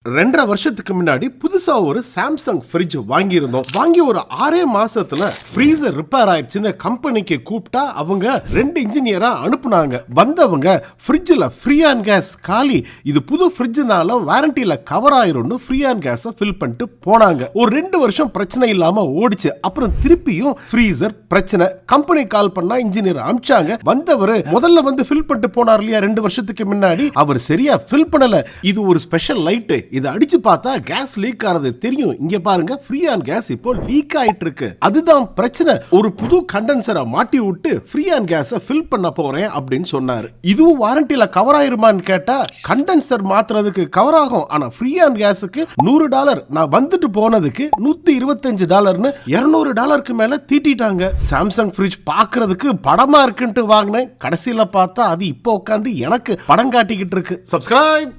2.5 வருஷத்துக்கு முன்னாடி புதுசா ஒரு சாம்சங் ஃப்ரிட்ஜ் வாங்கியிருந்தோம். வாங்கி ஒரு 6 மாசத்துல ஃப்ரீசர் ரிப்பேர் ஆயிடுச்சுன்னு கம்பெனிக்கு கூப்பிட்டா அவங்க 2 இன்ஜினியரா அனுப்புனாங்க. வந்தவங்க ஃப்ரிட்ஜ்ல ஃப்ரீயான் கேஸ் காலி, இது புது ஃப்ரிட்ஜ்னால வாரண்டில கவர் ஆயிரும்னு ஃப்ரீயான் கேஸை ஃபில் பண்ணிட்டு போனாங்க. ஒரு 2 வருஷம் பிரச்சனை இல்லாம ஓடிச்சு. அப்புறம் திருப்பியும் ஃப்ரீசர் பிரச்சனை. கம்பெனி கால் பண்ணா இன்ஜினியர் அனுப்பிச்சாங்க. வந்தவர் முதல்ல வந்து ஃபில் பண்ணிட்டு போனார் இல்லையா 2 வருஷத்துக்கு முன்னாடி, அவர் சரியா ஃபில் பண்ணல. இது ஒரு ஸ்பெஷல் லைட், இதை அடிச்சு பார்த்தா கேஸ் லீக் ஆறது தெரியும். இங்க பாருங்க, ஃப்ரீயான் கேஸ் இப்போ லீக் ஆயிட்டு இருக்கு. அதுதான் பிரச்சனை. ஒரு புது கண்டென்சரை மாட்டி விட்டு ஃப்ரீயான் கேஸை ஃபில் பண்ண போறேன் அப்படின்னு சொன்னாரு. இதுவும் வாரண்டில கவர் ஆயிருமான்னு கேட்டா, கண்டென்சர் மாத்துறதுக்கு கவர் ஆகும், ஆனா ஃப்ரீயான் கேஸுக்கு $100, நான் வந்துட்டு போனதுக்கு $125ன்னு $200 மேல தீட்டிட்டாங்க. சாம்சங் ஃப்ரிட்ஜ் பாக்குறதுக்கு படமா இருக்குன்ட்டு வாங்கினேன். கடைசியில பார்த்தா அது இப்போ உட்காந்து எனக்கு படம் காட்டிக்கிட்டு இருக்கு. சப்ஸ்கிரைப்.